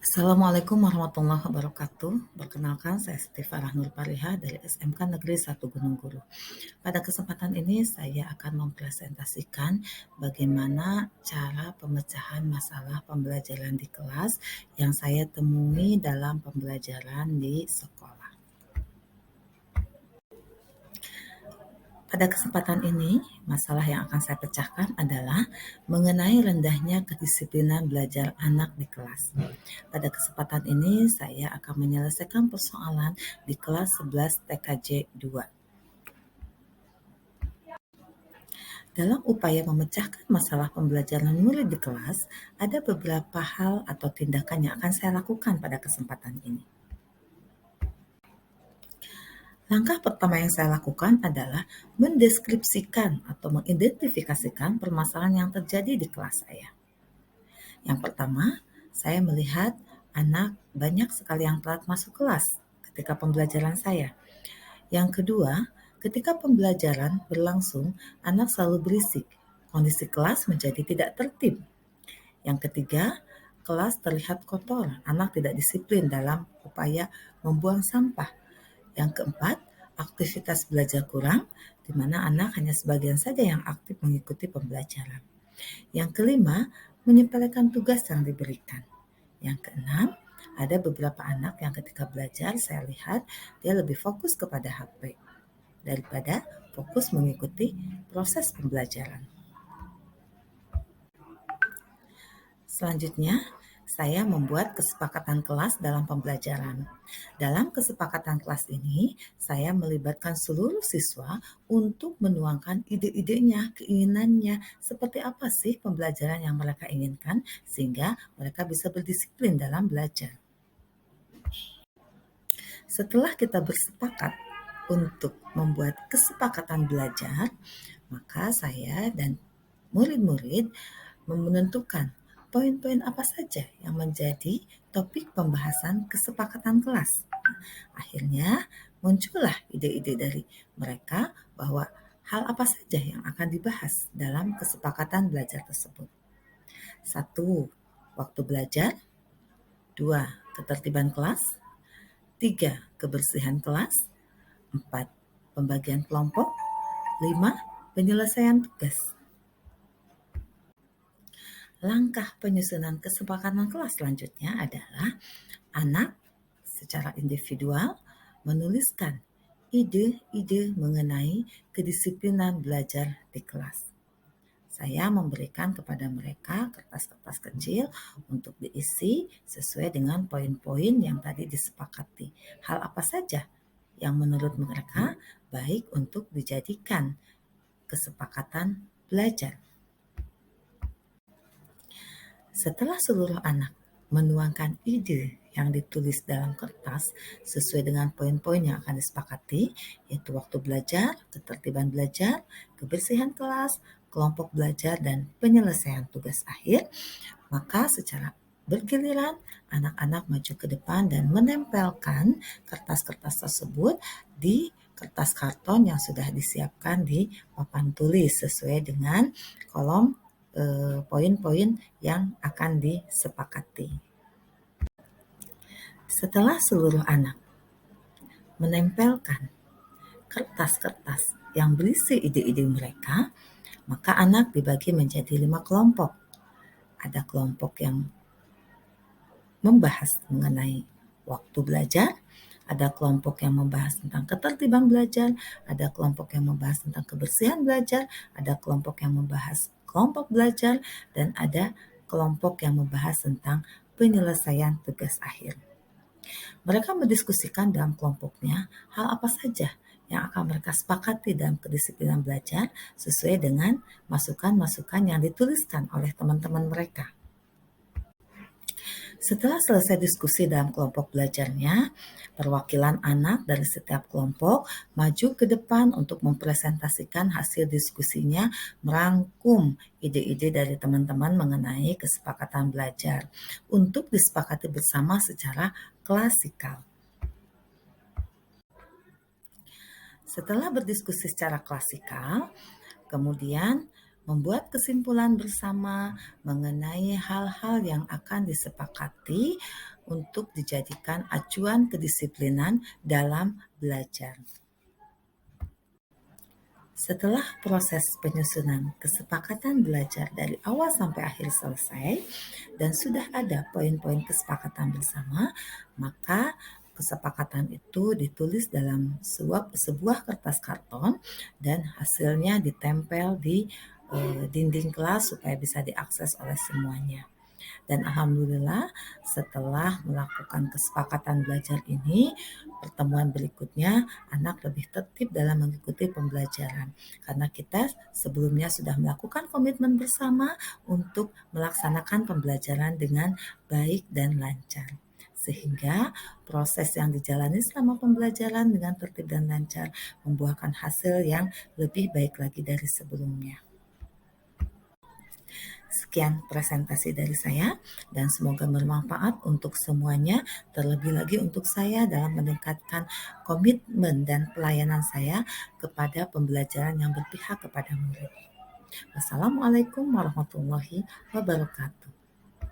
Assalamualaikum warahmatullahi wabarakatuh. Perkenalkan, saya Siti Farah Nur Pariha dari SMK Negeri 1 Gunung Guru. Pada kesempatan ini saya akan mempresentasikan bagaimana cara pemecahan masalah pembelajaran di kelas yang saya temui dalam pembelajaran di sekolah. Pada kesempatan ini, masalah yang akan saya pecahkan adalah mengenai rendahnya kedisiplinan belajar anak di kelas. Pada kesempatan ini, saya akan menyelesaikan persoalan di kelas 11 TKJ 2. Dalam upaya memecahkan masalah pembelajaran murid di kelas, ada beberapa hal atau tindakan yang akan saya lakukan pada kesempatan ini. Langkah pertama yang saya lakukan adalah mendeskripsikan atau mengidentifikasikan permasalahan yang terjadi di kelas saya. Yang pertama, saya melihat anak banyak sekali yang telat masuk kelas ketika pembelajaran saya. Yang kedua, ketika pembelajaran berlangsung, anak selalu berisik. Kondisi kelas menjadi tidak tertib. Yang ketiga, kelas terlihat kotor. Anak tidak disiplin dalam upaya membuang sampah. Yang keempat, aktivitas belajar kurang, di mana anak hanya sebagian saja yang aktif mengikuti pembelajaran. Yang kelima, menyepelekan tugas yang diberikan. Yang keenam, ada beberapa anak yang ketika belajar saya lihat dia lebih fokus kepada HP daripada fokus mengikuti proses pembelajaran. Selanjutnya, saya membuat kesepakatan kelas dalam pembelajaran. Dalam kesepakatan kelas ini, saya melibatkan seluruh siswa untuk menuangkan ide-idenya, keinginannya, seperti apa sih pembelajaran yang mereka inginkan, sehingga mereka bisa berdisiplin dalam belajar. Setelah kita bersepakat untuk membuat kesepakatan belajar, maka saya dan murid-murid menentukan poin-poin apa saja yang menjadi topik pembahasan kesepakatan kelas. Akhirnya muncullah ide-ide dari mereka bahwa hal apa saja yang akan dibahas dalam kesepakatan belajar tersebut. 1. Waktu belajar. 2. Ketertiban kelas. 3. Kebersihan kelas. 4. Pembagian kelompok. 5. Penyelesaian tugas. Langkah penyusunan kesepakatan kelas selanjutnya adalah anak secara individual menuliskan ide-ide mengenai kedisiplinan belajar di kelas. Saya memberikan kepada mereka kertas-kertas kecil untuk diisi sesuai dengan poin-poin yang tadi disepakati. Hal apa saja yang menurut mereka baik untuk dijadikan kesepakatan belajar. Setelah seluruh anak menuangkan ide yang ditulis dalam kertas sesuai dengan poin-poin yang akan disepakati, yaitu waktu belajar, ketertiban belajar, kebersihan kelas, kelompok belajar, dan penyelesaian tugas akhir, maka secara bergiliran anak-anak maju ke depan dan menempelkan kertas-kertas tersebut di kertas karton yang sudah disiapkan di papan tulis sesuai dengan kolom poin-poin yang akan disepakati. Setelah seluruh anak menempelkan kertas-kertas yang berisi ide-ide mereka, maka anak dibagi menjadi 5 kelompok. Ada kelompok yang membahas mengenai waktu belajar, ada kelompok yang membahas tentang ketertiban belajar, ada kelompok yang membahas tentang kebersihan belajar, ada kelompok yang membahas kelompok belajar, dan ada kelompok yang membahas tentang penyelesaian tugas akhir. Mereka mendiskusikan dalam kelompoknya hal apa saja yang akan mereka sepakati dalam kedisiplinan belajar sesuai dengan masukan-masukan yang dituliskan oleh teman-teman mereka. Setelah selesai diskusi dalam kelompok belajarnya, perwakilan anak dari setiap kelompok maju ke depan untuk mempresentasikan hasil diskusinya, merangkum ide-ide dari teman-teman mengenai kesepakatan belajar untuk disepakati bersama secara klasikal. Setelah berdiskusi secara klasikal, kemudian membuat kesimpulan bersama mengenai hal-hal yang akan disepakati untuk dijadikan acuan kedisiplinan dalam belajar. Setelah proses penyusunan kesepakatan belajar dari awal sampai akhir selesai dan sudah ada poin-poin kesepakatan bersama, maka kesepakatan itu ditulis dalam sebuah kertas karton dan hasilnya ditempel di dinding kelas supaya bisa diakses oleh semuanya. Dan alhamdulillah setelah melakukan kesepakatan belajar ini, pertemuan berikutnya anak lebih tertib dalam mengikuti pembelajaran. Karena kita sebelumnya sudah melakukan komitmen bersama untuk melaksanakan pembelajaran dengan baik dan lancar. Sehingga proses yang dijalani selama pembelajaran dengan tertib dan lancar membuahkan hasil yang lebih baik lagi dari sebelumnya. Sekian presentasi dari saya dan semoga bermanfaat untuk semuanya, terlebih lagi untuk saya dalam meningkatkan komitmen dan pelayanan saya kepada pembelajaran yang berpihak kepada murid. Wassalamualaikum warahmatullahi wabarakatuh.